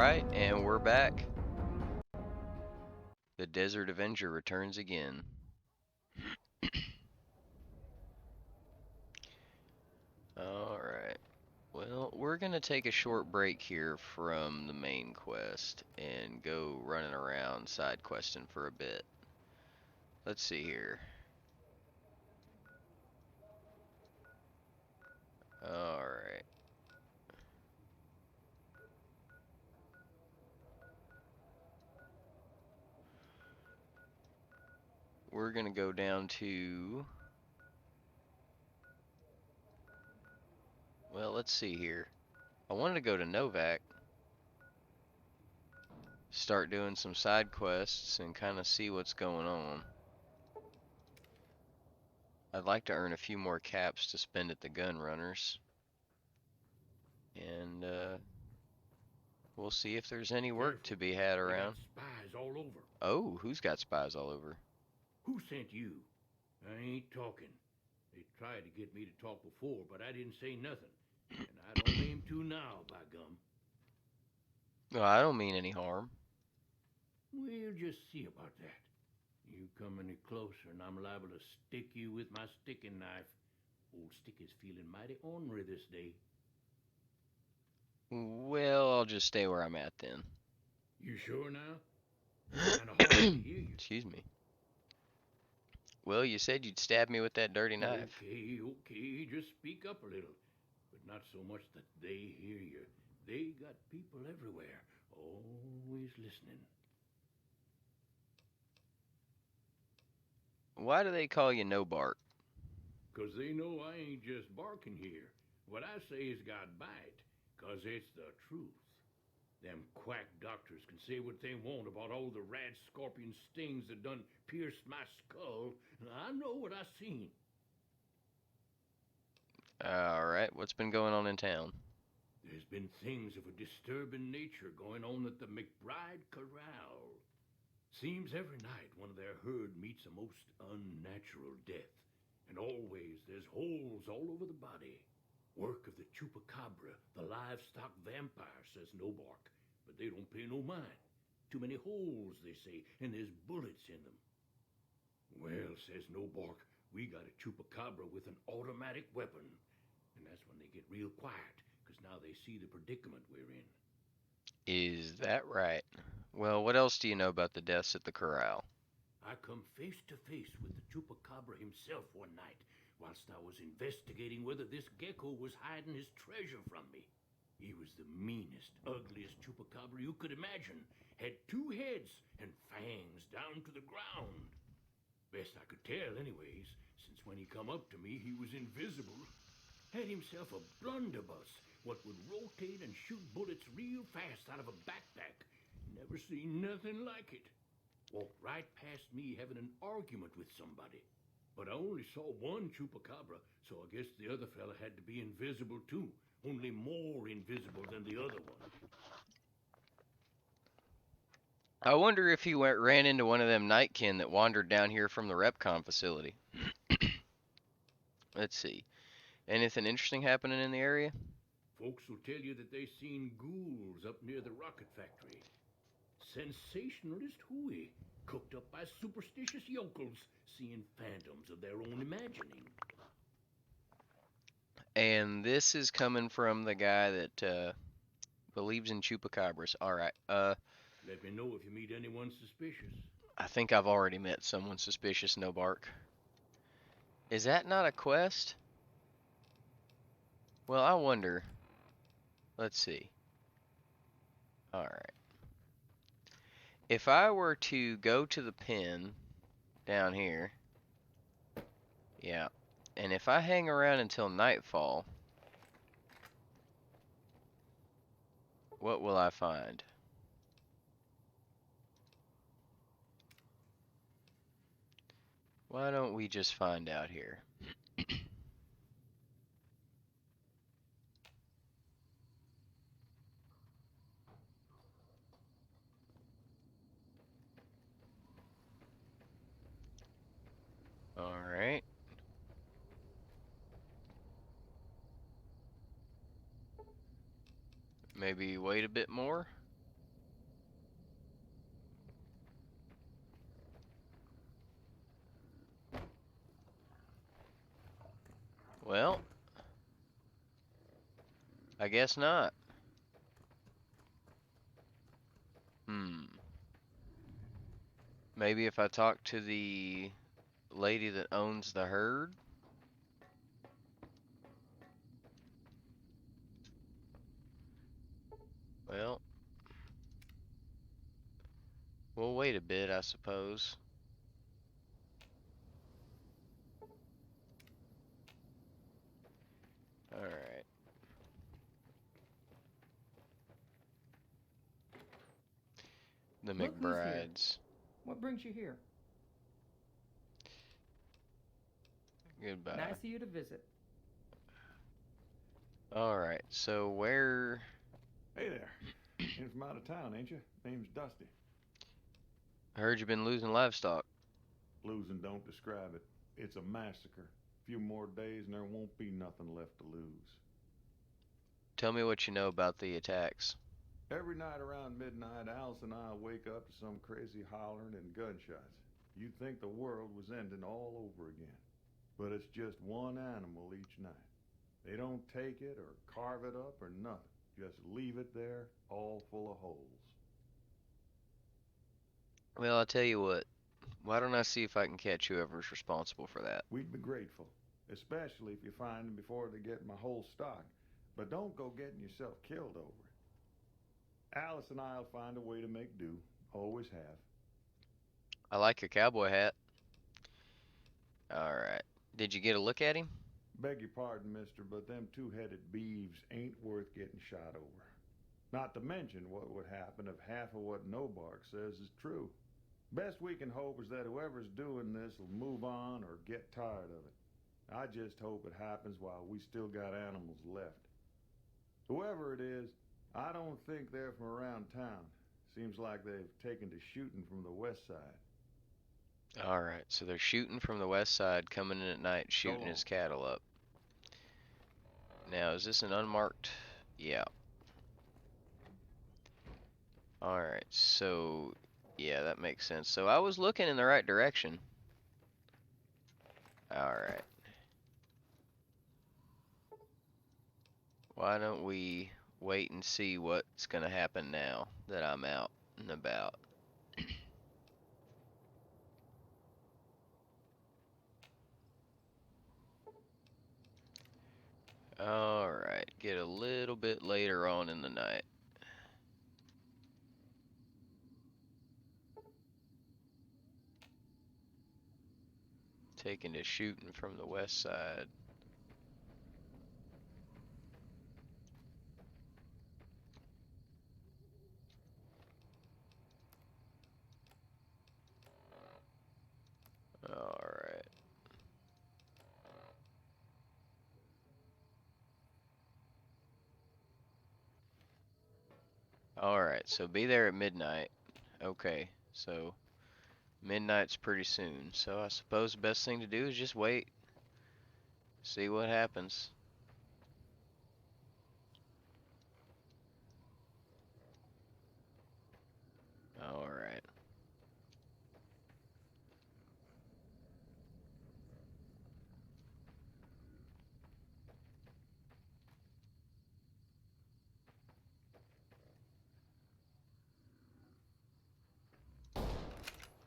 Alright, and we're back. The Desert Avenger returns again. Alright. Well, we're gonna take a short break here from the main quest and go running around side questing for a bit. Let's see here. Alright. We're gonna go down to... Well, let's see here. I wanted to go to Novak. Start doing some side quests and kind of see what's going on. I'd like to earn a few more caps to spend at the gun runners. And we'll see if there's any work to be had around. Spies all over. Oh, who's got spies all over? Who sent you? I ain't talking. They tried to get me to talk before, but I didn't say nothing. And I don't aim to now, by gum. No, I don't mean any harm. We'll just see about that. You come any closer and I'm liable to stick you with my sticking knife. Old Stick is feeling mighty ornery this day. Well, I'll just stay where I'm at then. You sure now? It's kind of hard to hear you. Excuse me. Well, you said you'd stab me with that dirty knife. Okay, just speak up a little. But not so much that they hear you. They got people everywhere, always listening. Why do they call you No Bark? 'Cause they know I ain't just barking here. What I say's got bite, 'cause it's the truth. Them quack doctors can say what they want about all the rad scorpion stings that done pierced my skull. I know what I seen. Alright, what's been going on in town? There's been things of a disturbing nature going on at the McBride Corral. Seems every night one of their herd meets a most unnatural death. And always there's holes all over the body. Work of the chupacabra, the livestock vampire, says Nobark. But they don't pay no mind. Too many holes, they say, and there's bullets in them. Well, says Nobark, we got a chupacabra with an automatic weapon. And that's when they get real quiet, 'cause now they see the predicament we're in. Is that right? Well, what else do you know about the deaths at the corral? I come face to face with the chupacabra himself one night, whilst I was investigating whether this gecko was hiding his treasure from me. He was the meanest, ugliest chupacabra you could imagine. Had 2 heads and fangs down to the ground. Best I could tell, anyways, since when he come up to me, he was invisible. Had himself a blunderbuss, what would rotate and shoot bullets real fast out of a backpack. Never seen nothing like it. Walked right past me having an argument with somebody. But I only saw one chupacabra, so I guess the other fella had to be invisible too. Only more invisible than the other one. I wonder if he ran into one of them nightkin that wandered down here from the Repcon facility. Let's see. Anything interesting happening in the area? Folks will tell you that they seen ghouls up near the rocket factory. Sensationalist hooey, cooked up by superstitious yokels, seeing phantoms of their own imagining. And this is coming from the guy that believes in chupacabras. Alright, Let me know if you meet anyone suspicious. I think I've already met someone suspicious, No Bark. Is that not a quest? Well, I wonder. Let's see. Alright. If I were to go to the pen down here, yeah, and if I hang around until nightfall, what will I find? Why don't we just find out here? Alright. Maybe wait a bit more? I guess not. Hmm. Maybe if I talk to the lady that owns the herd? Well, we'll wait a bit, I suppose. Alright. The Look who's here. McBrides. What brings you here? Goodbye. Nice of you to visit. Alright, so where... Hey there. In from out of town, ain't you? Name's Dusty. I heard you've been losing livestock. Losing don't describe it. It's a massacre. A few more days and there won't be nothing left to lose. Tell me what you know about the attacks. Every night around midnight, Alice and I wake up to some crazy hollering and gunshots. You'd think the world was ending all over again. But it's just one animal each night. They don't take it or carve it up or nothing. Just leave it there, all full of holes. Well, I'll tell you what. Why don't I see if I can catch whoever's responsible for that? We'd be grateful, especially if you find them before they get my whole stock. But don't go getting yourself killed over it. Alice and I'll find a way to make do. Always have. I like your cowboy hat. Alright. Did you get a look at him? Beg your pardon, mister, but them two-headed beeves ain't worth getting shot over. Not to mention what would happen if half of what Nobark says is true. Best we can hope is that whoever's doing this will move on or get tired of it. I just hope it happens while we still got animals left. Whoever it is, I don't think they're from around town. Seems like they've taken to shooting from the west side. Alright, so they're shooting from the west side, coming in at night, shooting his cattle up. Now, is this an unmarked? Yeah. Alright, so... yeah, that makes sense. So I was looking in the right direction. Alright. Why don't we wait and see what's gonna happen now that I'm out and about? Alright, get a little bit later on in the night. Taking to shooting from the west side. Alright. Alright, so be there at midnight. Okay, so midnight's pretty soon. So I suppose the best thing to do is just wait. See what happens. Alright.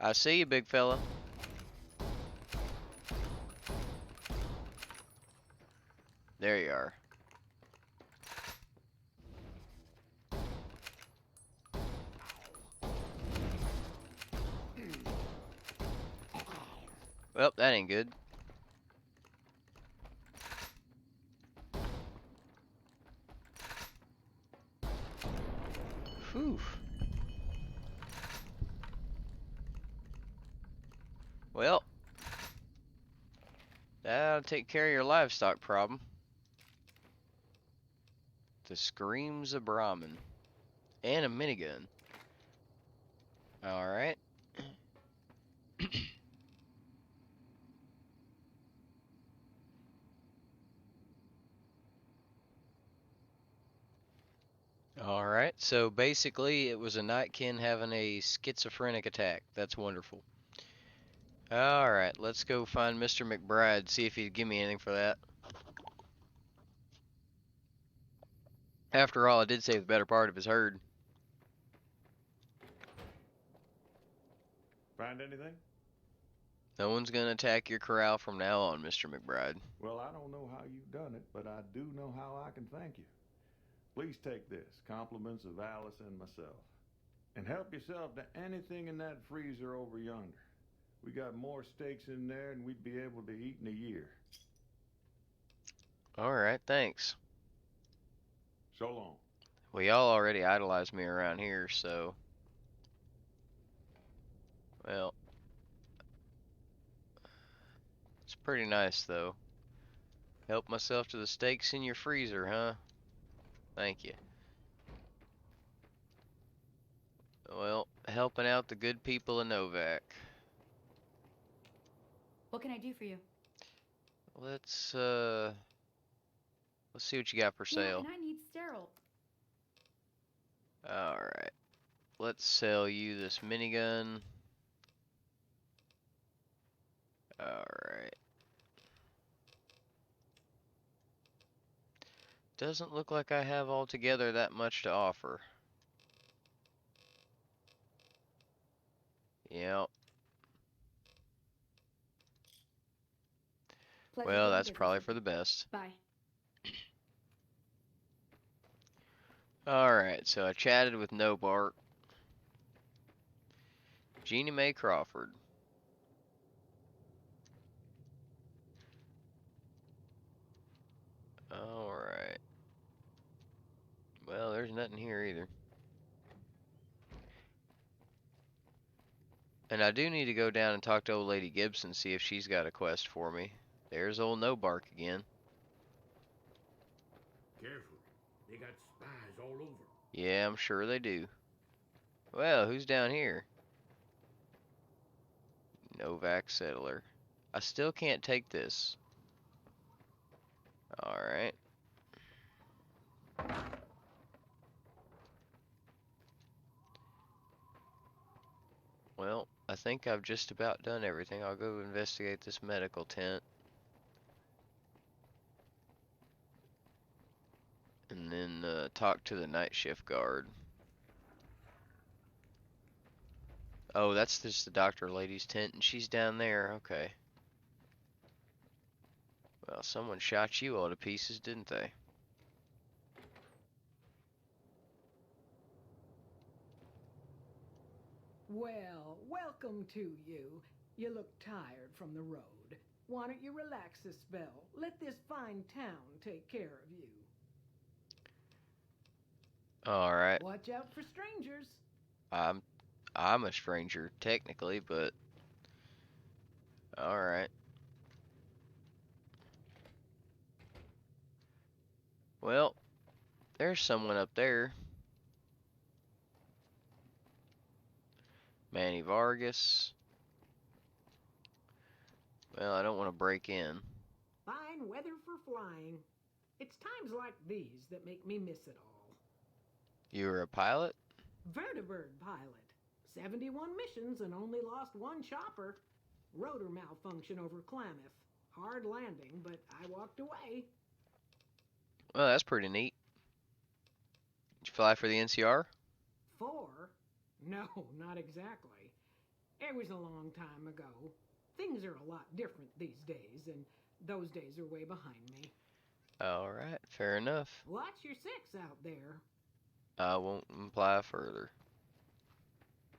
I see you, big fella. There you are. Well, that ain't good. Whew. Well, that'll take care of your livestock problem. The screams of Brahmin. And a minigun. Alright. Alright, so basically it was a nightkin having a schizophrenic attack. That's wonderful. Alright, let's go find Mr. McBride, see if he'd give me anything for that. After all, I did save the better part of his herd. Find anything? No one's gonna attack your corral from now on, Mr. McBride. Well, I don't know how you've done it, but I do know how I can thank you. Please take this, compliments of Alice and myself. And help yourself to anything in that freezer over yonder. We got more steaks in there than we'd be able to eat in a year. Alright, thanks. So long. Well, y'all already idolize me around here, so... Well... It's pretty nice, though. Help myself to the steaks in your freezer, huh? Thank you. Well, helping out the good people of Novak. What can I do for you? Let's see what you got for Yeah, sale. and I need sterile. Alright. Let's sell you this minigun. Alright. Doesn't look like I have altogether that much to offer. Yep. Pleasure Well, doing that's business probably with for you. the best. Bye. Alright, so I chatted with No Bark. Jeannie Mae Crawford. Alright. Well, there's nothing here either. And I do need to go down and talk to old Lady Gibson, see if she's got a quest for me. There's old No Bark again. Careful. They got spies all over. Yeah, I'm sure they do. Well, who's down here? Novak Settler. I still can't take this. Alright. Well, I think I've just about done everything. I'll go investigate this medical tent. And then talk to the night shift guard. Oh, that's just the doctor lady's tent, and she's down there. Okay. Well, someone shot you all to pieces, didn't they? Well, welcome to you. You look tired from the road. Why don't you relax a spell? Let this fine town take care of you. Alright. Watch out for strangers. I'm a stranger, technically, but... Alright. Well, there's someone up there. Manny Vargas. Well, I don't want to break in. Fine weather for flying. It's times like these that make me miss it all. You were a pilot? Vertibird pilot. 71 missions and only lost one chopper. Rotor malfunction over Klamath. Hard landing, but I walked away. Well, that's pretty neat. Did you fly for the NCR? 4? No, not exactly. It was a long time ago. Things are a lot different these days, and those days are way behind me. Alright, fair enough. Watch your 6 out there. I won't imply further.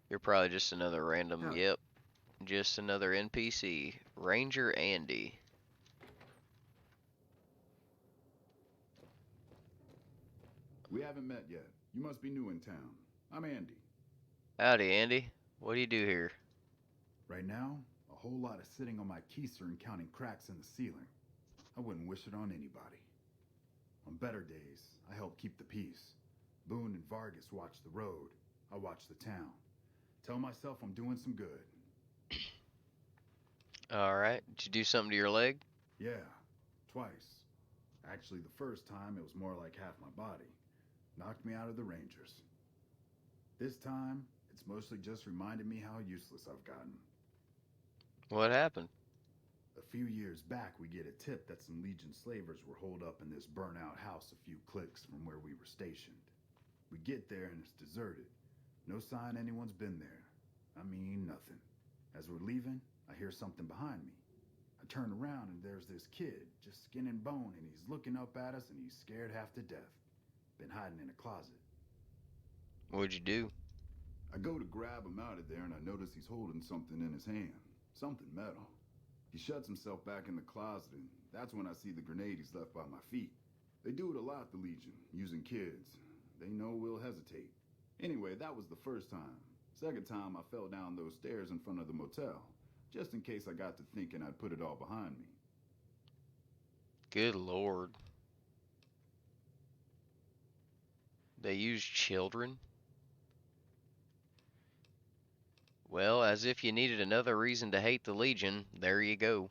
You're probably just another random, Oh. yep. Just another NPC. Ranger Andy. We haven't met yet. You must be new in town. I'm Andy. Howdy, Andy. What do you do here? Right now, a whole lot of sitting on my keister and counting cracks in the ceiling. I wouldn't wish it on anybody. On better days, I help keep the peace. Boone and Vargas watch the road. I watch the town. Tell myself I'm doing some good. Alright. Did you do something to your leg? Yeah, twice. Actually, the first time it was more like half my body. Knocked me out of the Rangers. This time, it's mostly just reminded me how useless I've gotten. What happened? A few years back, we get a tip that some Legion slavers were holed up in this burnt-out house a few clicks from where we were stationed. We get there and it's deserted. No sign anyone's been there. I mean, nothing. As we're leaving, I hear something behind me. I turn around and there's this kid, just skin and bone, and he's looking up at us and he's scared half to death. Been hiding in a closet. What'd you do? I go to grab him out of there and I notice he's holding something in his hand. Something metal. He shuts himself back in the closet, and that's when I see the grenade he's left by my feet. They do it a lot, the Legion, using kids. They know we'll hesitate. Anyway, that was the first time. Second time, I fell down those stairs in front of the motel, just in case I got to thinking I'd put it all behind me. Good lord. They use children? Well, as if you needed another reason to hate the Legion, there you go.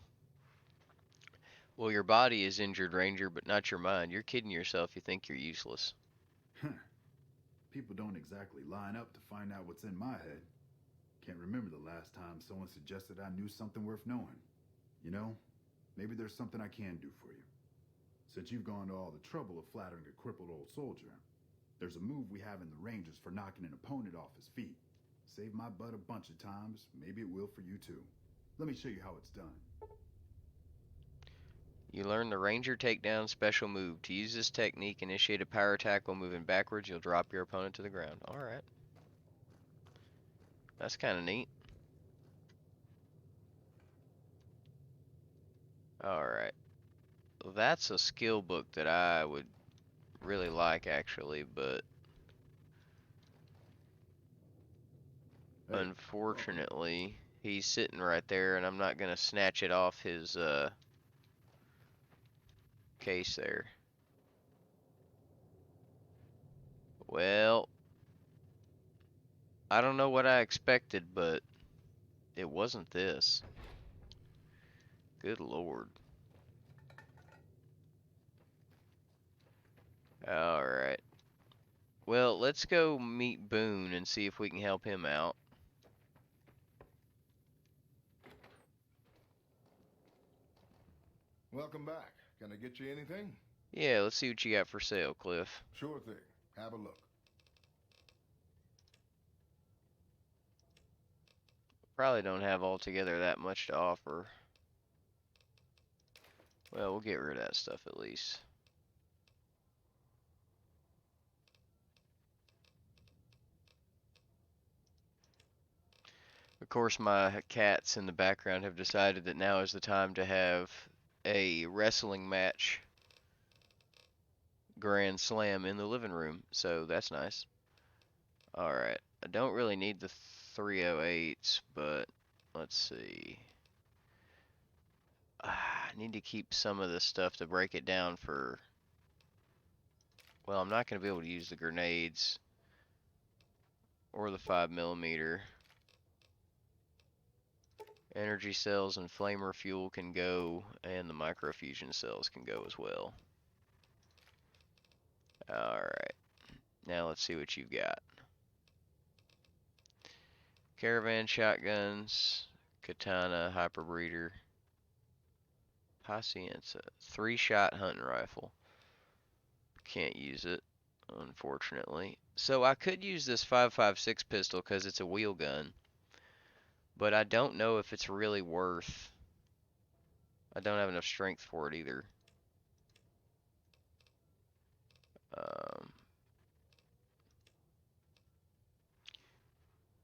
Well, your body is injured, Ranger, but not your mind. You're kidding yourself. You think you're useless. People don't exactly line up to find out what's in my head. Can't remember the last time someone suggested I knew something worth knowing. You know, maybe there's something I can do for you. Since you've gone to all the trouble of flattering a crippled old soldier, there's a move we have in the Rangers for knocking an opponent off his feet. Saved my butt a bunch of times. Maybe it will for you too. Let me show you how it's done. You learn the Ranger takedown special move. To use this technique, initiate a power attack while moving backwards. You'll drop your opponent to the ground. Alright. That's kind of neat. Alright. Well, that's a skill book that I would really like, actually, but Hey, unfortunately, he's sitting right there, and I'm not going to snatch it off his case there. Well, I don't know what I expected, but it wasn't this. Good lord. Alright. Well, let's go meet Boone and see if we can help him out. Welcome back. Can I get you anything? Yeah, let's see what you got for sale, Cliff. Sure thing. Have a look. Probably don't have altogether that much to offer. Well, we'll get rid of that stuff at least. Of course, my cats in the background have decided that now is the time to have a wrestling match grand slam in the living room, so that's nice. Alright, I don't really need the 308s, but let's see. I need to keep some of this stuff to break it down for... Well, I'm not going to be able to use the grenades or the 5mm. Energy cells and flamer fuel can go, and the microfusion cells can go as well. Alright, now let's see what you've got. Caravan shotguns, katana, hyperbreeder, Pacienza, 3-shot hunting rifle. Can't use it, unfortunately. So I could use this 5.56 pistol because it's a wheel gun, but I don't know if it's really worth. I don't have enough strength for it either.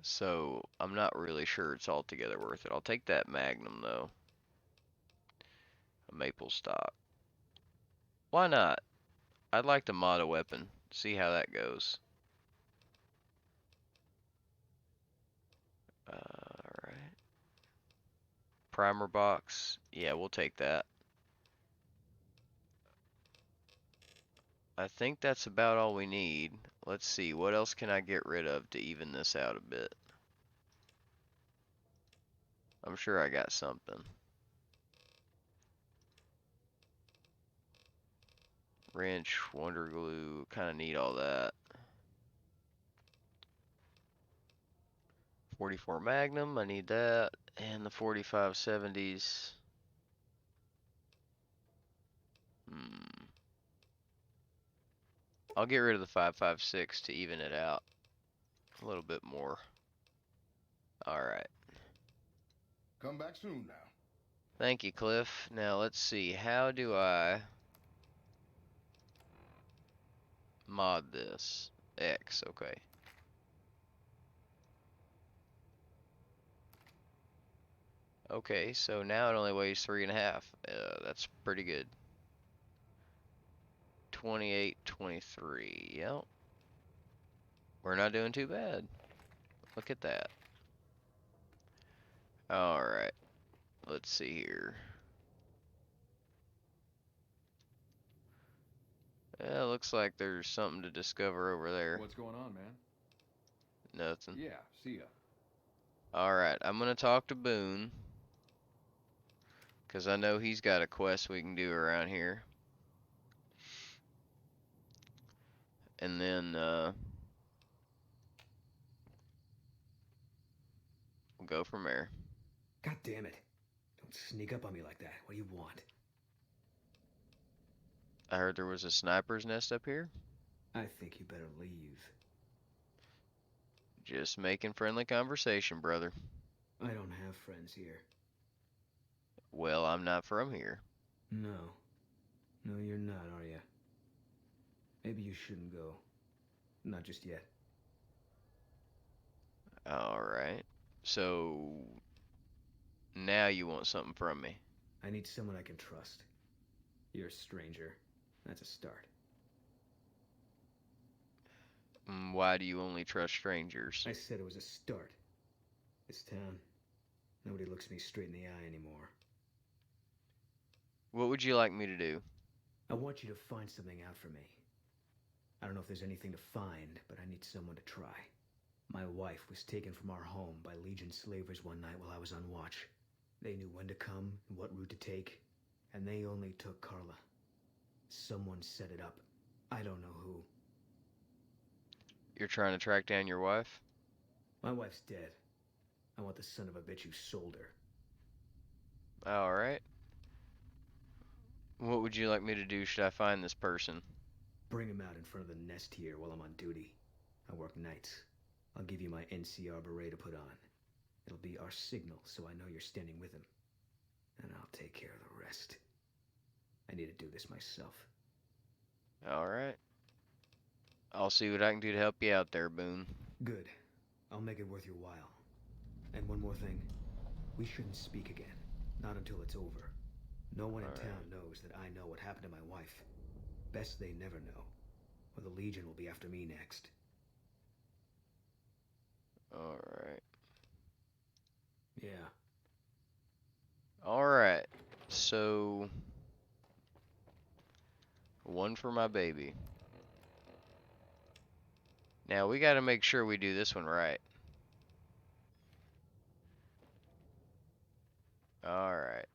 So I'm not really sure it's altogether worth it. I'll take that Magnum though. A maple stock. Why not? I'd like to mod a weapon. See how that goes. Alright. Primer box. Yeah, we'll take that. I think that's about all we need. Let's see, what else can I get rid of to even this out a bit? I'm sure I got something. Wrench, Wonder Glue, kind of need all that. 44 Magnum, I need that. And the 4570s. Hmm. I'll get rid of the 556 to even it out a little bit more. Alright. Come back soon now. Thank you, Cliff. Now let's see. How do I mod this? X, okay. Okay, so now it only weighs 3.5. That's pretty good. 28, 23. Yep. We're not doing too bad. Look at that. Alright. Let's see here. Yeah, looks like there's something to discover over there. What's going on, man? Nothing. Yeah, see ya. Alright, I'm gonna talk to Boone. Because I know he's got a quest we can do around here. And then, we'll go from there. God damn it. Don't sneak up on me like that. What do you want? I heard there was a sniper's nest up here. I think you better leave. Just making friendly conversation, brother. I don't have friends here. Well, I'm not from here. No. No, you're not, are you? Maybe you shouldn't go. Not just yet. Alright. So, now you want something from me. I need someone I can trust. You're a stranger. That's a start. Why do you only trust strangers? I said it was a start. This town, nobody looks me straight in the eye anymore. What would you like me to do? I want you to find something out for me. I don't know if there's anything to find, but I need someone to try. My wife was taken from our home by Legion slavers one night while I was on watch. They knew when to come and what route to take, and they only took Carla. Someone set it up. I don't know who. You're trying to track down your wife? My wife's dead. I want the son of a bitch who sold her. Alright. What would you like me to do should I find this person? Bring him out in front of the nest here while I'm on duty. I work nights. I'll give you my NCR beret to put on. It'll be our signal so I know you're standing with him. And I'll take care of the rest. I need to do this myself. Alright. I'll see what I can do to help you out there, Boone. Good. I'll make it worth your while. And one more thing. We shouldn't speak again. Not until it's over. No one in town knows that I know what happened to my wife. Best they never know. Or the Legion will be after me next. Alright. Yeah. Alright. So, one for my baby. Now, we gotta make sure we do this one right. Alright.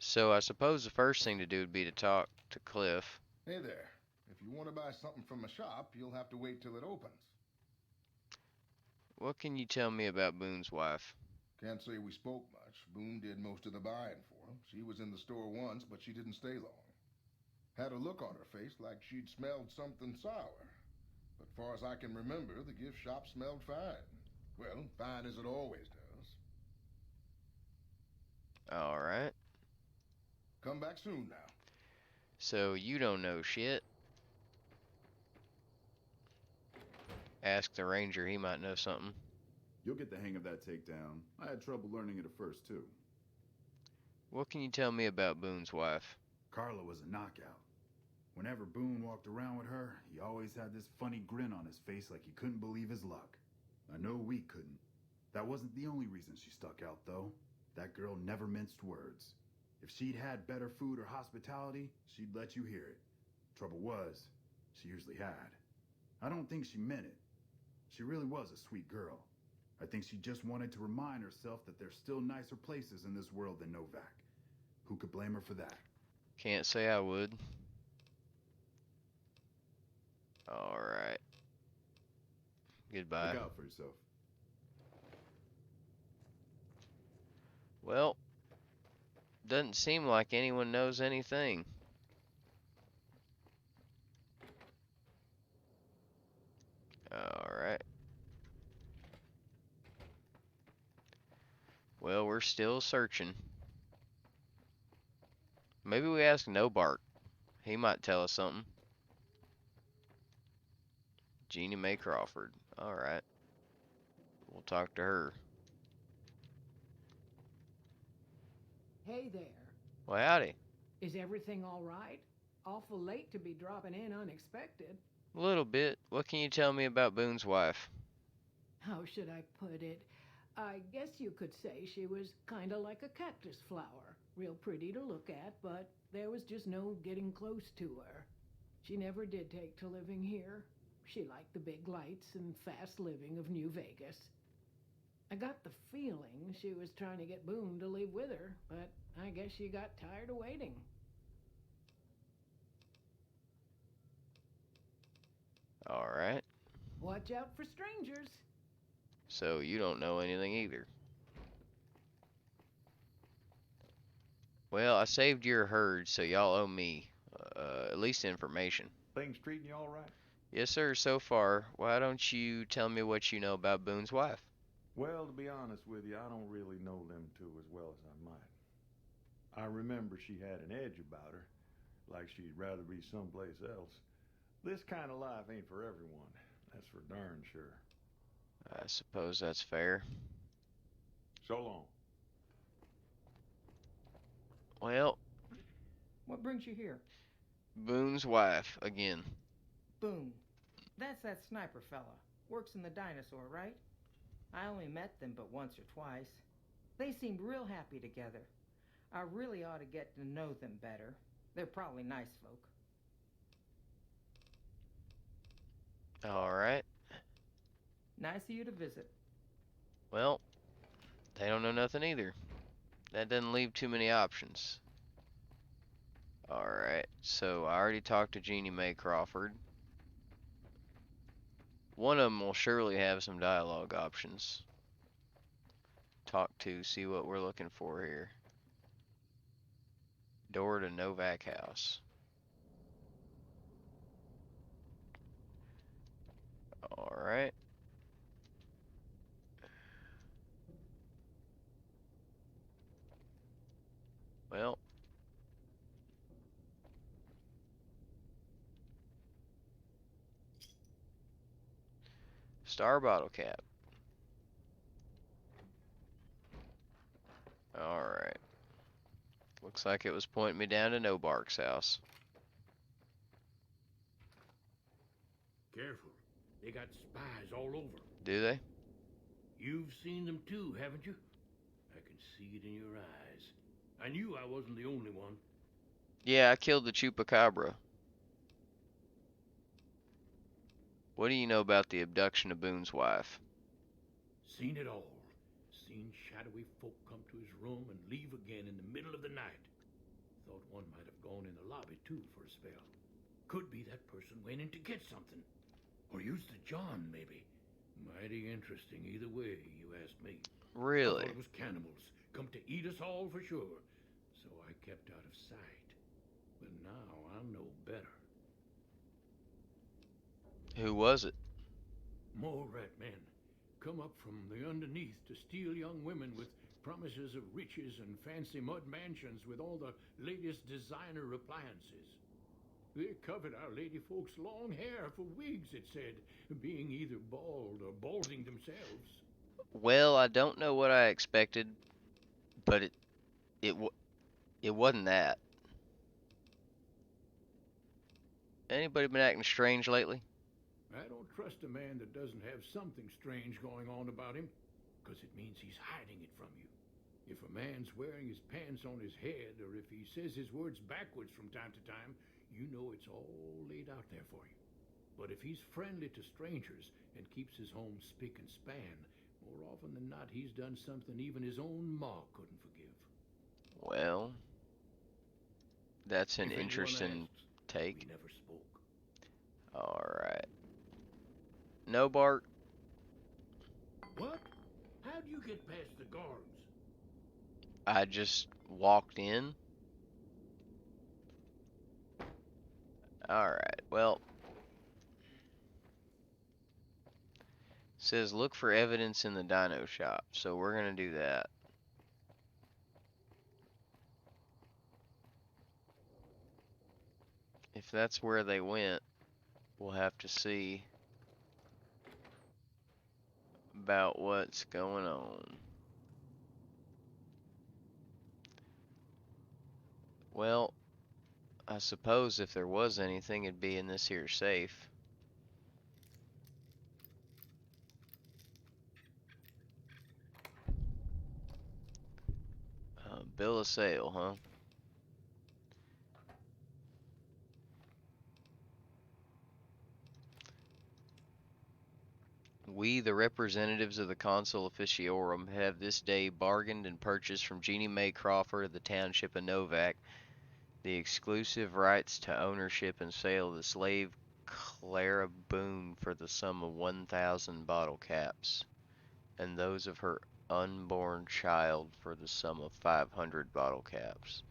So, I suppose the first thing to do would be to talk to Cliff. Hey there. If you want to buy something from a shop, you'll have to wait till it opens. What can you tell me about Boone's wife? Can't say we spoke much. Boone did most of the buying for him. She was in the store once, but she didn't stay long. Had a look on her face like she'd smelled something sour. But far as I can remember, the gift shop smelled fine. Well, fine as it always does. Alright. Come back soon now. So, you don't know shit. Ask the ranger, he might know something. You'll get the hang of that takedown. I had trouble learning it at first, too. What can you tell me about Boone's wife? Carla was a knockout. Whenever Boone walked around with her, he always had this funny grin on his face like he couldn't believe his luck. I know we couldn't. That wasn't the only reason she stuck out, though. That girl never minced words. If she'd had better food or hospitality, she'd let you hear it. Trouble was, she usually had. I don't think she meant it. She really was a sweet girl. I think she just wanted to remind herself that there's still nicer places in this world than Novak. Who could blame her for that? Can't say I would. Alright. Goodbye. Look out for yourself. Well, doesn't seem like anyone knows anything. we're still searching. Maybe we ask No Bark. He might tell us something. Jeannie Mae Crawford. Alright. We'll talk to her. Hey there. Well, howdy. Is everything all right? Awful late to be dropping in unexpected. A little bit. What can you tell me about Boone's wife? How should I put it? I guess you could say she was kind of like a cactus flower. Real pretty to look at, but there was just no getting close to her. She never did take to living here. She liked the big lights and fast living of New Vegas. I got the feeling she was trying to get Boone to leave with her, but I guess she got tired of waiting. Alright. Watch out for strangers. So you don't know anything either. Well, I saved your herd, so y'all owe me at least information. Things treating you all right? Yes, sir, so far. Why don't you tell me what you know about Boone's wife? Well, to be honest with you, I don't really know them two as well as I might. I remember she had an edge about her, like she'd rather be someplace else. This kind of life ain't for everyone, that's for darn sure. I suppose that's fair. So long. Well, What brings you here? Boone's wife, again. Boone. That's that sniper fella. Works in the dinosaur, right? I only met them but once or twice. They seemed real happy together. I really ought to get to know them better. They're probably nice folk. Alright. Nice of you to visit. Well, they don't know nothing either. That doesn't leave too many options. Alright, so I already talked to Jeannie Mae Crawford. One of them will surely have some dialogue options. Talk to, see what we're looking for here. Door to Novak House. Alright. Well. Star bottle cap. Alright. Looks like it was pointing me down to No Bark's house. Careful. They got spies all over. Do they? You've seen them too, haven't you? I can see it in your eyes. I knew I wasn't the only one. Yeah, I killed the chupacabra. What do you know about the abduction of Boone's wife? Seen it all. Seen shadowy folk come to his room and leave again in the middle of the night. Thought one might have gone in the lobby too for a spell. Could be that person went in to get something. Or used the John, maybe. Mighty interesting either way, you ask me. Really? I thought it was cannibals, come to eat us all for sure. So I kept out of sight. But now I know better. Who was it? More rat men. Come up from the underneath to steal young women with promises of riches and fancy mud mansions with all the latest designer appliances. They covered our lady folks' long hair for wigs, it said, being either bald or balding themselves. Well, I don't know what I expected, but it wasn't that. Anybody been acting strange lately? I don't trust a man that doesn't have something strange going on about him, because it means he's hiding it from you. If a man's wearing his pants on his head, or if he says his words backwards from time to time, you know it's all laid out there for you. But if he's friendly to strangers and keeps his home spick and span, more often than not he's done something even his own ma couldn't forgive. Well, that's an If anyone interesting asks, take. we never spoke. Alright. No Bark. What? How'd you get past the guards? I just walked in. Alright, well. Says look for evidence in the dino shop, so we're gonna do that. if that's where they went, we'll have to see about what's going on. Well, I suppose if there was anything, it'd be in this here safe. Bill of sale, huh? We, the representatives of the Consul Officiorum, have this day bargained and purchased from Jeannie Mae Crawford of the township of Novak the exclusive rights to ownership and sale of the slave Clara Boone for the sum of 1,000 bottle caps, and those of her unborn child for the sum of 500 bottle caps.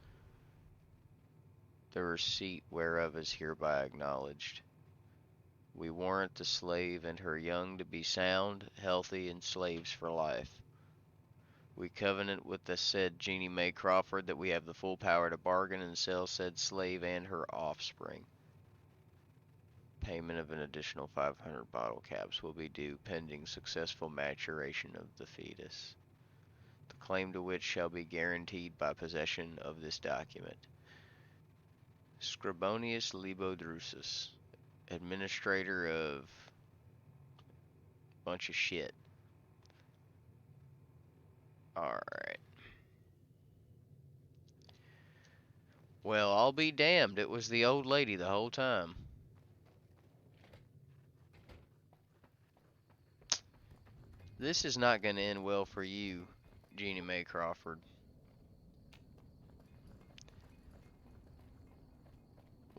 The receipt whereof is hereby acknowledged. We warrant the slave and her young to be sound, healthy, and slaves for life. We covenant with the said Jeannie Mae Crawford that we have the full power to bargain and sell said slave and her offspring. Payment of an additional 500 bottle caps will be due pending successful maturation of the fetus. The claim to which shall be guaranteed by possession of this document. Scribonius Libodrusus, administrator of bunch of shit. Alright. Well, I'll be damned. It was the old lady the whole time. This is not going to end well for you, Jeannie Mae Crawford.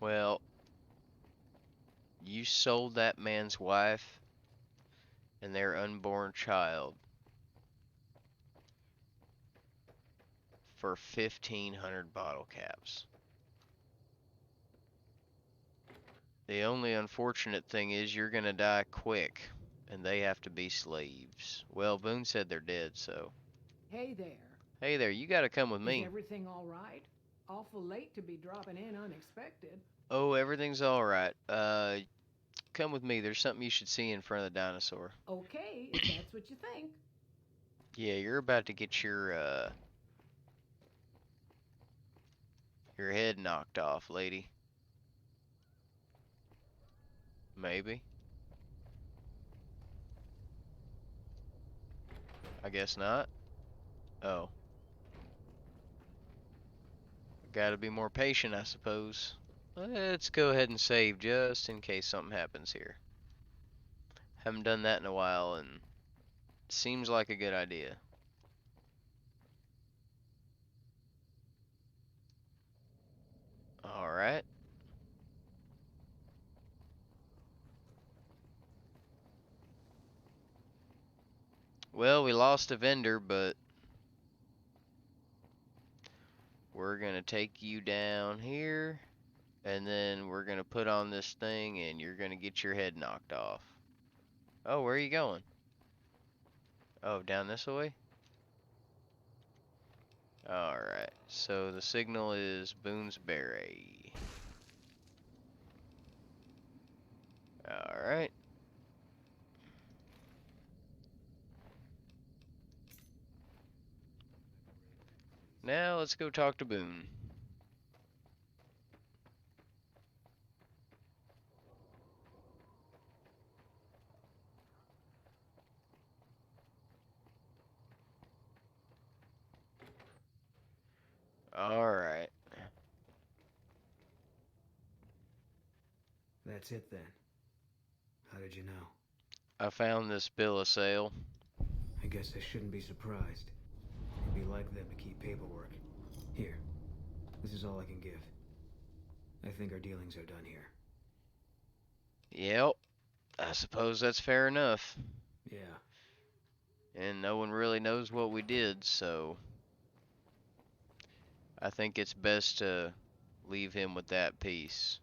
Well, you sold that man's wife and their unborn child for 1,500 bottle caps. The only unfortunate thing is you're gonna die quick, and they have to be slaves. Well, Boone said they're dead, so. Hey there. Hey there, you gotta come with Is me. everything all right? Awful late to be dropping in unexpected. Oh, everything's alright. Come with me. There's something you should see in front of the dinosaur. Okay, if that's what you think. Yeah, you're about to get your head knocked off, lady. Maybe. I guess not. Oh. Gotta be more patient, I suppose. Let's go ahead and save just in case something happens here. Haven't done that in a while, and seems like a good idea. Alright. Well, we lost a vendor, but we're gonna take you down here, and then we're gonna put on this thing, and you're gonna get your head knocked off. Oh, where are you going? Oh, down this way? Alright, so the signal is Boonesbury. Alright. Now let's go talk to Boone. Alright. That's it then. How did you know? I found this bill of sale. I guess I shouldn't be surprised. It'd be like them to keep paperwork. Here. This is all I can give. I think our dealings are done here. Yep. I suppose that's fair enough. Yeah. And no one really knows what we did, so I think it's best to leave him with that piece.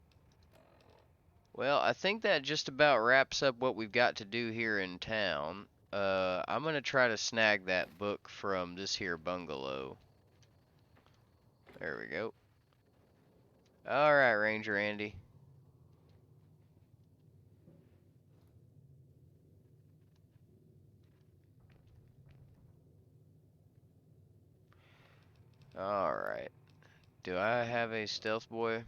Well, I think that just about wraps up what we've got to do here in town. I'm gonna try to snag that book from this here bungalow. There we go. Alright, Ranger Andy. Alright. Do I have a stealth boy?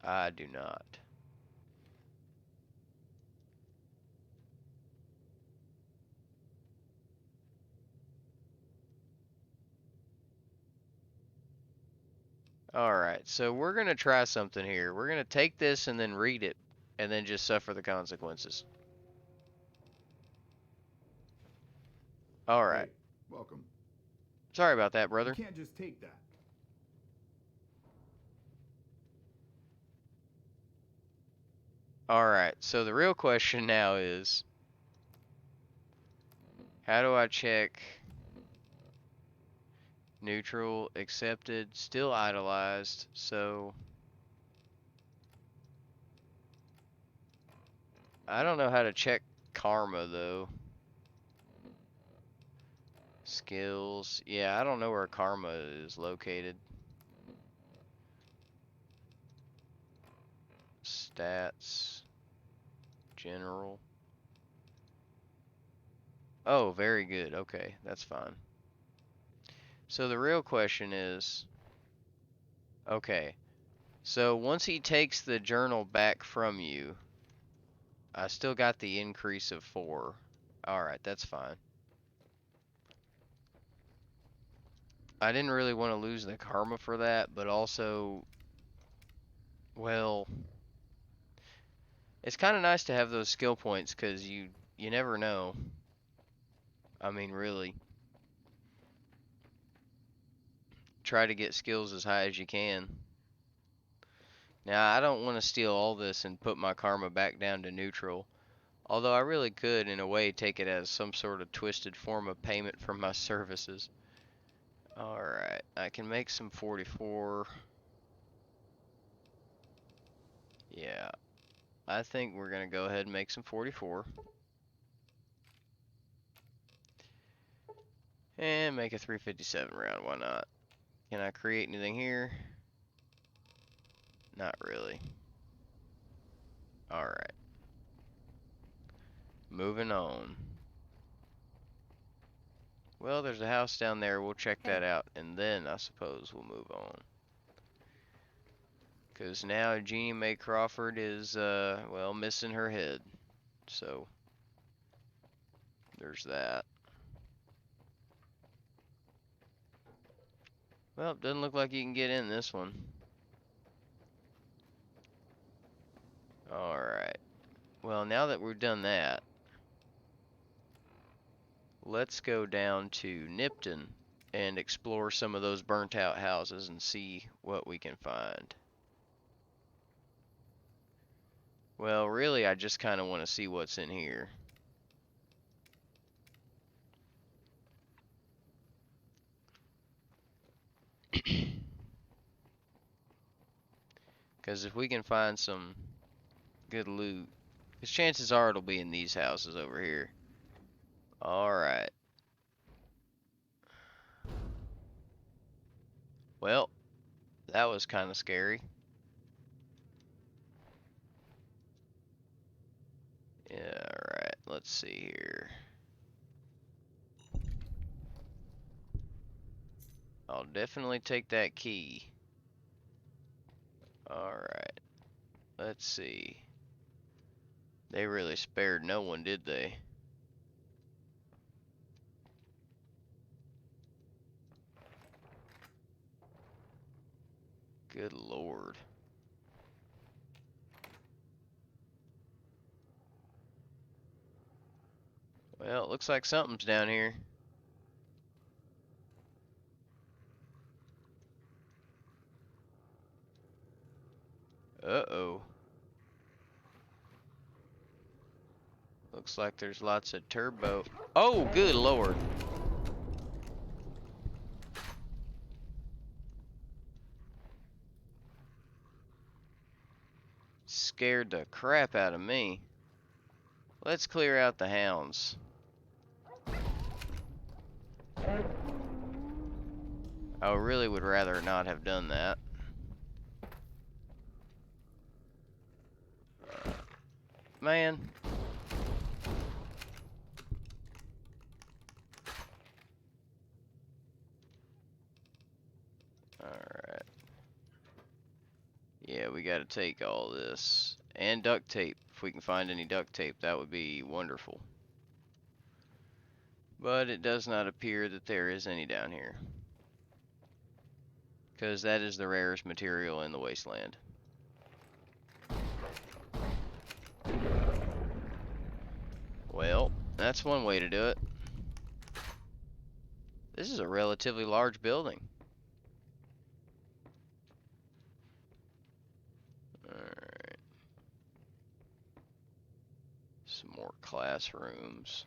I do not. Alright, so we're gonna try something here. We're gonna take this and then read it, and then just suffer the consequences. Alright. Hey, welcome. Sorry about that, You brother. can't just take that. Alright, so the real question now is, how do I check neutral, accepted, still idolized? So I don't know how to check karma though. Skills. Yeah, I don't know where karma is located. Stats. General. Oh, very good. Okay, that's fine. So the real question is, okay, so once he takes the journal back from you, I still got the increase of 4. Alright, that's fine. I didn't really want to lose the karma for that, but also, well, it's kind of nice to have those skill points, because you never know. I mean, really. Try to get skills as high as you can. Now, I don't want to steal all this and put my karma back down to neutral. Although I really could, in a way, take it as some sort of twisted form of payment for my services. Alright, I can make some 44. Yeah, I think we're going to go ahead and make some 44. And make a 357 round, why not? Can I create anything here? Not really. Alright. Moving on. Well, there's a house down there. We'll check that out, and then I suppose we'll move on. Because now Jeannie Mae Crawford is, well, missing her head. So, there's that. Well, doesn't look like you can get in this one. Alright. Well, now that we've done that, let's go down to Nipton and explore some of those burnt out houses and see what we can find. Well, really, I just kind of want to see what's in here. Because if we can find some good loot, because chances are it'll be in these houses over here. Alright. Well, that was kind of scary. Yeah, alright, let's see here. I'll definitely take that key. Alright, let's see. They really spared no one, did they? Good lord. Well, it looks like something's down here. Uh-oh. Looks like there's lots of turbo. Oh, good lord. Scared the crap out of me. Let's clear out the hounds. I really would rather not have done that. Man. take all this. And duct tape. If we can find any duct tape, that would be wonderful. But it does not appear that there is any down here. Because that is the rarest material in the wasteland. Well, that's one way to do it. This is a relatively large building. Alright. Some more classrooms.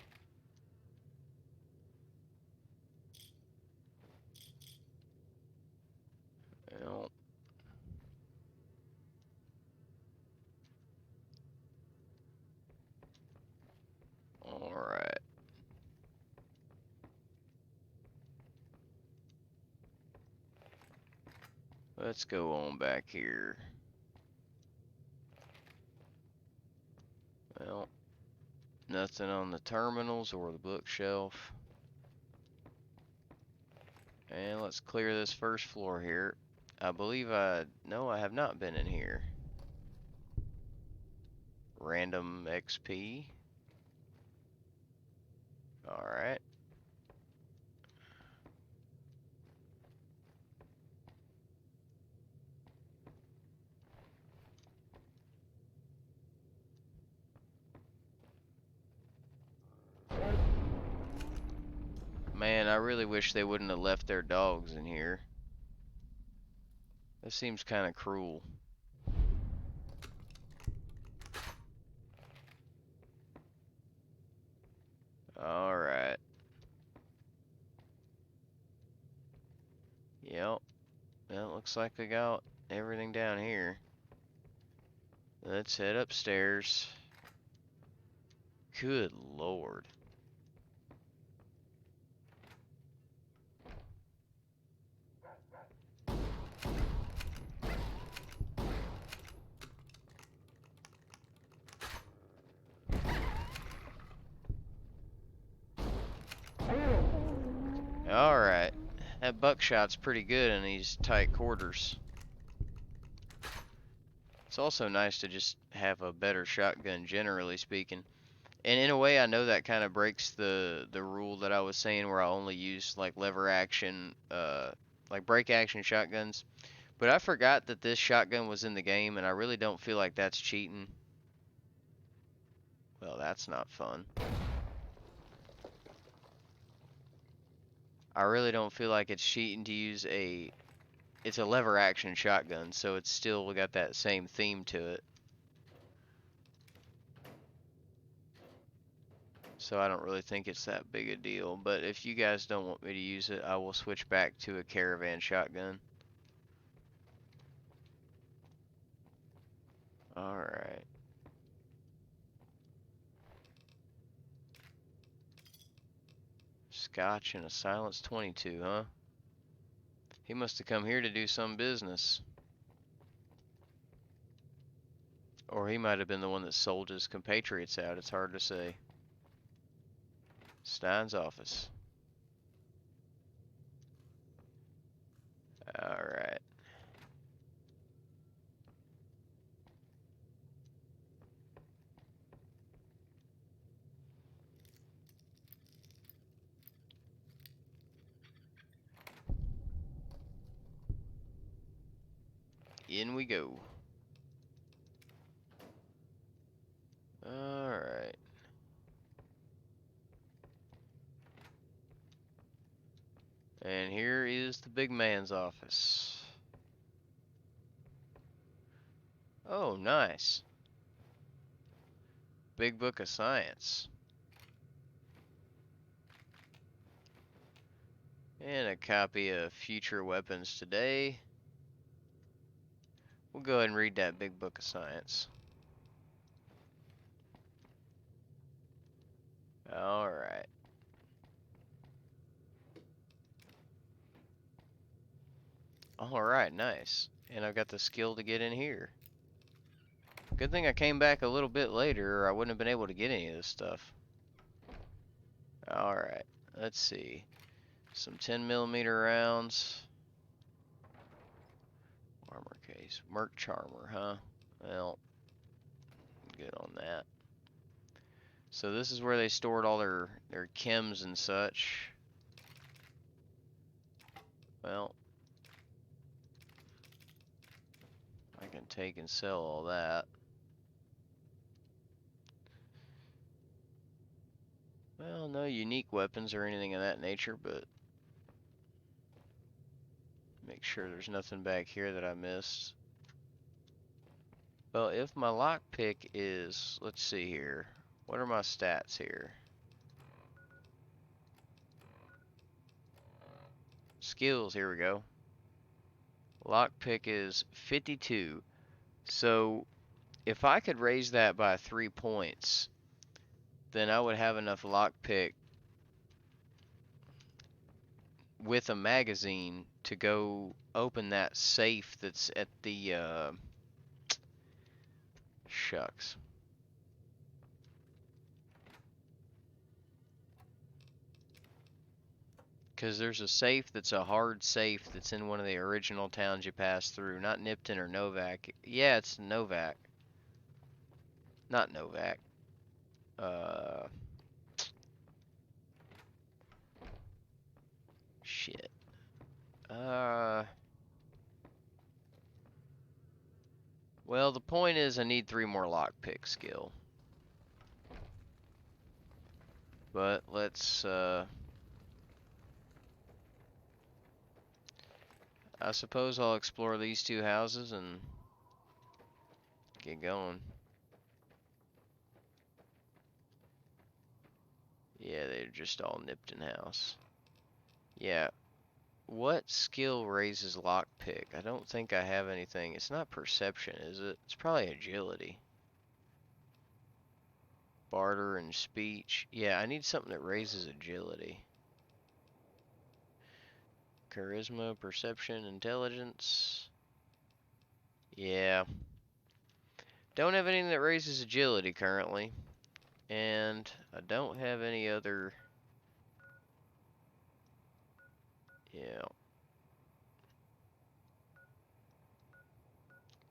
Well. Alright. Let's go on back here. Well, nothing on the terminals or the bookshelf. And let's clear this first floor here. I believe no, I have not been in here. Random XP. Alright. Man, I really wish they wouldn't have left their dogs in here. This seems kind of cruel. Alright. Yep. Well, looks like we got everything down here. Let's head upstairs. Good Lord. Alright. That buckshot's pretty good in these tight quarters. It's also nice to just have a better shotgun, generally speaking. And in a way, I know that kind of breaks the rule that I was saying where I only use like lever action, like break action shotguns. But I forgot that this shotgun was in the game, and I really don't feel like that's cheating. Well, that's not fun. I really don't feel like it's cheating to use it's a lever action shotgun, so it's still got that same theme to it. So I don't really think it's that big a deal, but if you guys don't want me to use it, I will switch back to a caravan shotgun. Alright. Scotch and a silence 22, huh? He must have come here to do some business. Or he might have been the one that sold his compatriots out, it's hard to say. Stein's office. Alright. In we go. Alright. And here is the big man's office. Oh, nice. Big book of science. And a copy of Future Weapons Today. We'll go ahead and read that big book of science. Alright. Alright, nice. And I've got the skill to get in here. Good thing I came back a little bit later, or I wouldn't have been able to get any of this stuff. Alright, let's see. Some 10mm rounds. Armor case. Merc Charmer, huh? Well, good on that. So this is where they stored all their chems and such. Well, I can take and sell all that. Well, no unique weapons or anything of that nature, but make sure there's nothing back here that I missed. Well, if my lockpick is, let's see here. What are my stats here? Skills, here we go. Lockpick is 52. So if I could raise that by 3 points, then I would have enough lockpick with a magazine to go open that safe that's at the shucks. Because there's a safe that's a hard safe that's in one of the original towns you pass through. Not Nipton or Novak. Yeah, it's Novak. Not Novak. Shit. Well, the point is I need 3 more lockpick skill. But let's, I suppose I'll explore these 2 houses and get going. Yeah, they're just all Nipton house. Yeah. What skill raises lockpick? I don't think I have anything. It's not perception, is it? It's probably agility. Barter and speech. Yeah, I need something that raises agility. Charisma, perception, intelligence. Yeah. Don't have anything that raises agility currently. And I don't have any other... Yeah.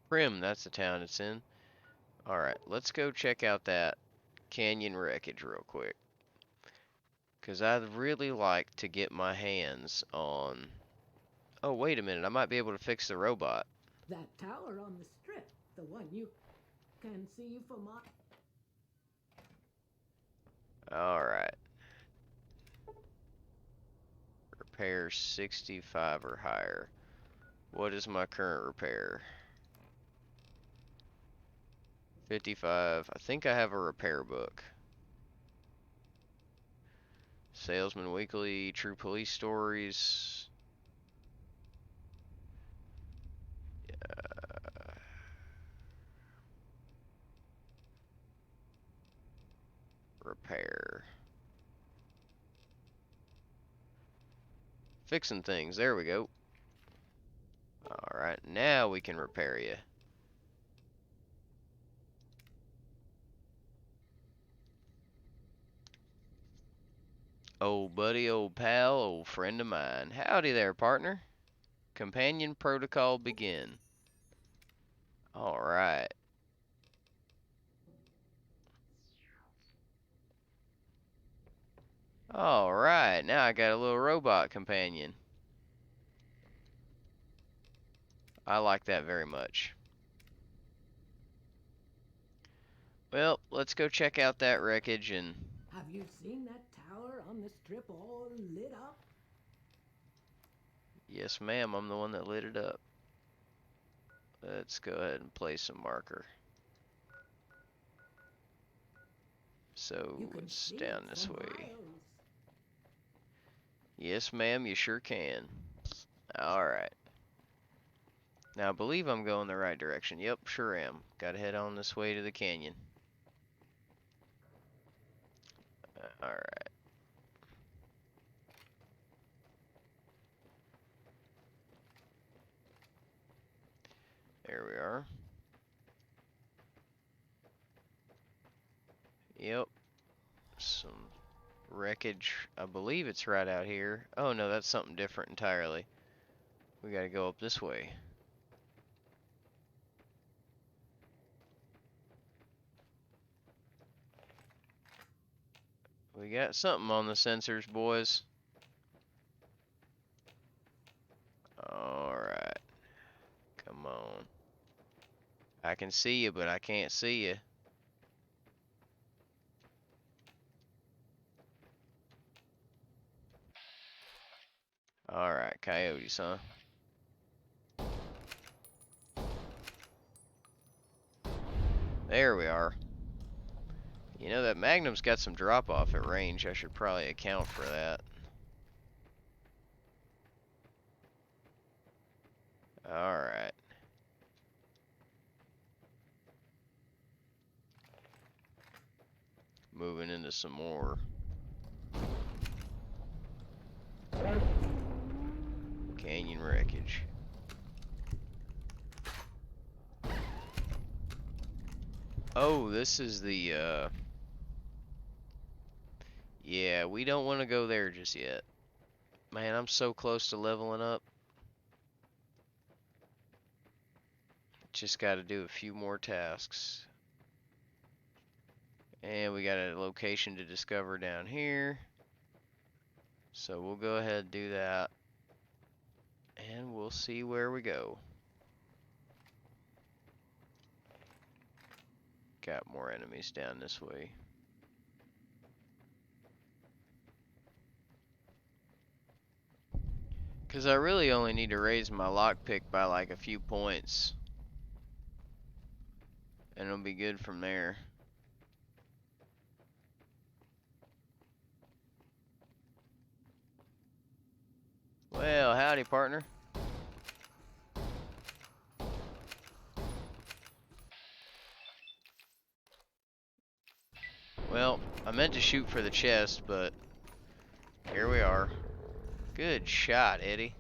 Prim, that's the town it's in. Alright, let's go check out that canyon wreckage real quick. Because I'd really like to get my hands on... Oh, wait a minute, I might be able to fix the robot. That tower on the strip, the one you can see from Alright. Repair 65 or higher. What is my current repair? 55. I think I have a repair book. Salesman Weekly, True Police Stories. Repair. Fixing things. There we go. Alright, now we can repair you. Old buddy, old pal, old friend of mine. Howdy there, partner. Companion protocol begin. Alright. Alright, now I got a little robot companion. I like that very much. Well, let's go check out that wreckage and... Have you seen that tower on the strip all lit up? Yes, ma'am, I'm the one that lit it up. Let's go ahead and place a marker. So, You can it's see down it this for way. miles. Yes, ma'am, you sure can. Alright. Now, I believe I'm going the right direction. Yep, sure am. Gotta head on this way to the canyon. Alright. There we are. Yep. Some wreckage. I believe it's right out here. Oh no, that's something different entirely. We gotta go up this way. We got something on the sensors, boys. Alright. Come on. I can see you, but I can't see you. Alright, coyotes, huh? There we are. You know, that Magnum's got some drop off at range. I should probably account for that. Alright. Moving into some more canyon wreckage. Oh, this is the, yeah, we don't want to go there just yet. Man, I'm so close to leveling up. Just got to do a few more tasks. And we got a location to discover down here. So we'll go ahead and do that. And we'll see where we go. Got more enemies down this way. Because I really only need to raise my lockpick by like a few points. And it'll be good from there. Well, howdy, partner. Well, I meant to shoot for the chest, but here we are. Good shot, Eddie.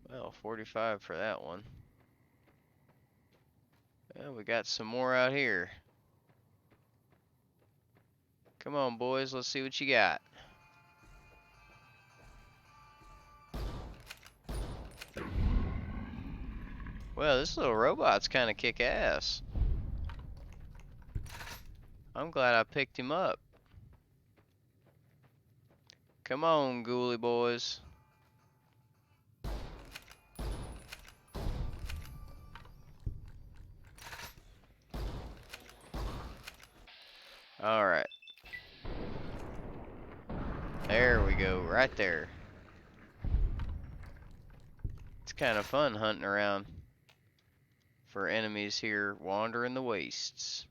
Well, 45 for that one. Well, we got some more out here. Come on, boys, let's see what you got. Well, this little robot's kind of kick-ass. I'm glad I picked him up. Come on, ghoulie boys. Alright. There we go, right there. It's kind of fun hunting around for enemies here wandering the wastes.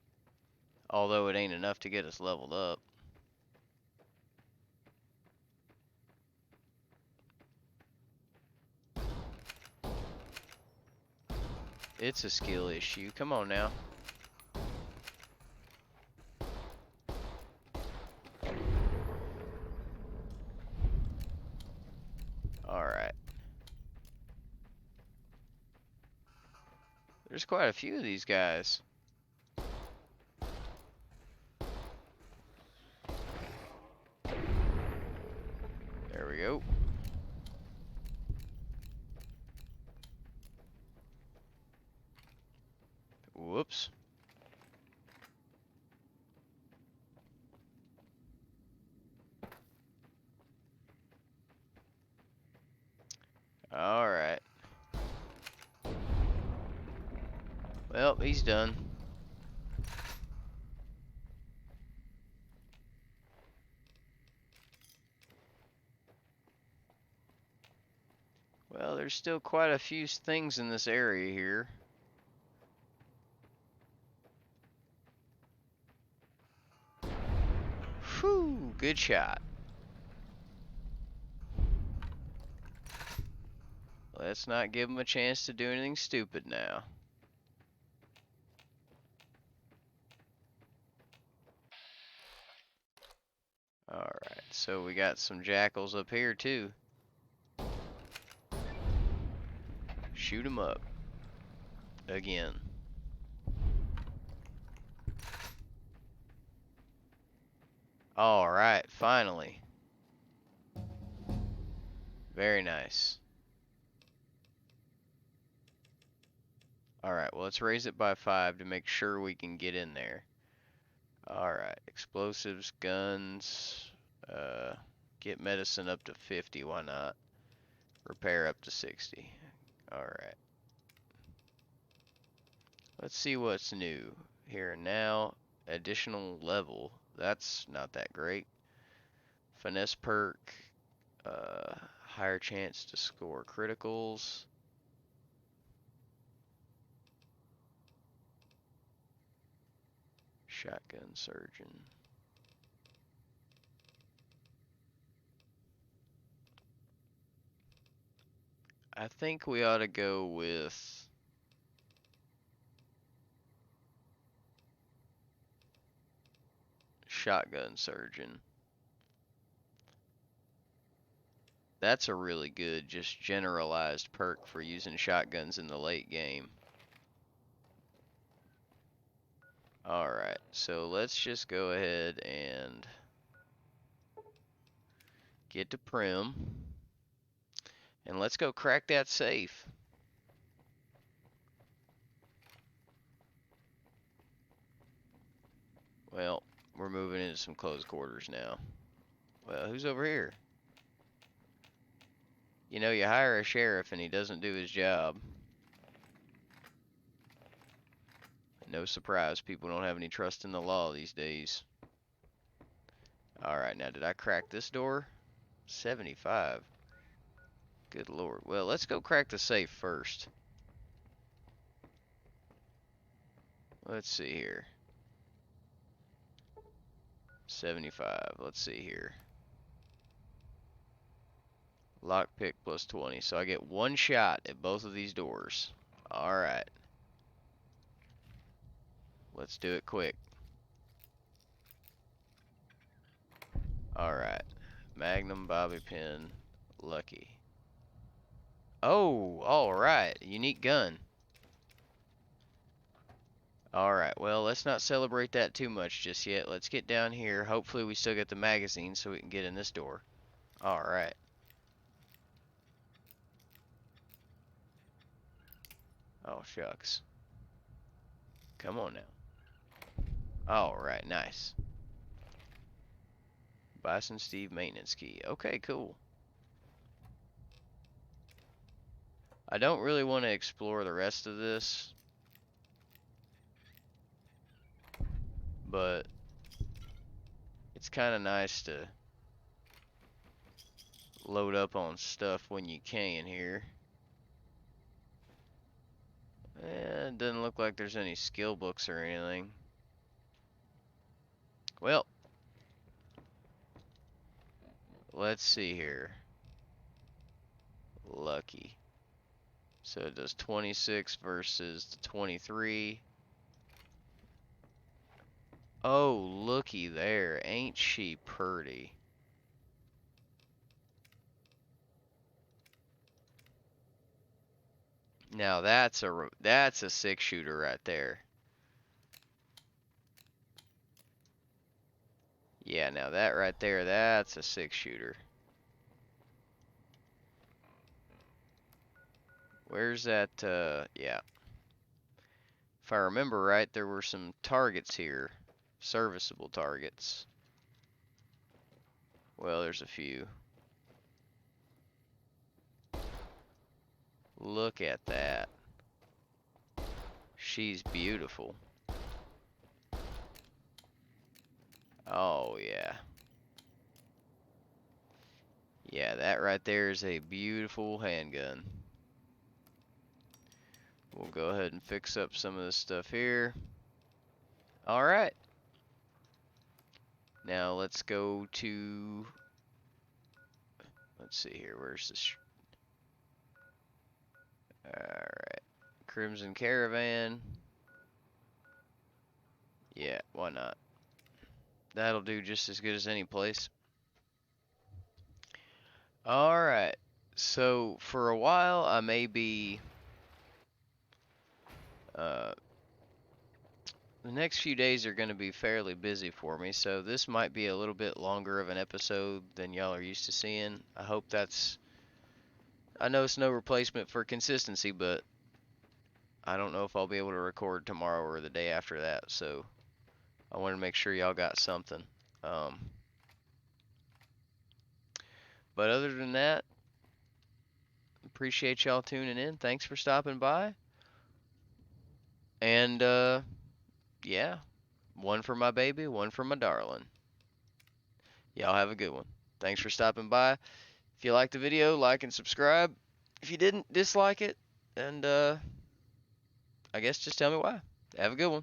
Although it ain't enough to get us leveled up. It's a skill issue. Come on now. Alright. There's quite a few of these guys. There we go. Whoops. Alright. Well, he's done. Well, there's still quite a few things in this area here. Whew, good shot. Let's not give him a chance to do anything stupid now. Alright, so we got some jackals up here too. Shoot 'em up. Again. Alright, finally. Very nice. Alright, well, let's raise it by 5 to make sure we can get in there. Alright, explosives, guns, get medicine up to 50, why not? Repair up to 60. Alright. Let's see what's new. Here and now, additional level. That's not that great. Finesse perk, higher chance to score criticals. Shotgun surgeon. I think we ought to go with shotgun surgeon. That's a really good, just generalized perk for using shotguns in the late game. Alright, so let's just go ahead and get to Prim. And let's go crack that safe. Well, we're moving into some close quarters now. Well, who's over here? You know, you hire a sheriff and he doesn't do his job. No surprise, people don't have any trust in the law these days. Alright, now did I crack this door? 75. Good lord. Well, let's go crack the safe first. Let's see here. 75. Let's see here. Lockpick plus 20. So I get one shot at both of these doors. Alright. Let's do it quick. Alright. Magnum, bobby pin, lucky. Oh, alright. Unique gun. Alright, well, let's not celebrate that too much just yet. Let's get down here. Hopefully we still get the magazine so we can get in this door. Alright. Oh, shucks. Come on now. Alright, nice. Bison Steve maintenance key. Okay, cool. I don't really want to explore the rest of this, but it's kind of nice to load up on stuff when you can here. It doesn't look like there's any skill books or anything. Well, let's see here. Lucky. So it does 26 versus the 23. Oh, looky there. Ain't she pretty? Now that's a 6-shooter right there. Yeah, now that right there, that's a 6-shooter. Where's that, yeah. If I remember right, there were some targets here. Serviceable targets. Well, there's a few. Look at that. She's beautiful. Oh, yeah. Yeah, that right there is a beautiful handgun. We'll go ahead and fix up some of this stuff here. Alright. Now let's go to... Let's see here, where's this? Alright. Crimson Caravan. Yeah, why not? That'll do just as good as any place. Alright. So, for a while, I may be... the next few days are going to be fairly busy for me, so this might be a little bit longer of an episode than y'all are used to seeing. I hope that's... I know it's no replacement for consistency, but I don't know if I'll be able to record tomorrow or the day after that, so I wanted to make sure y'all got something. But other than that, appreciate y'all tuning in. Thanks for stopping by. And yeah, one for my baby, one for my darling. Y'all have a good one. Thanks for stopping by. If you liked the video, like and subscribe. If you didn't, dislike it. And I guess just tell me why. Have a good one.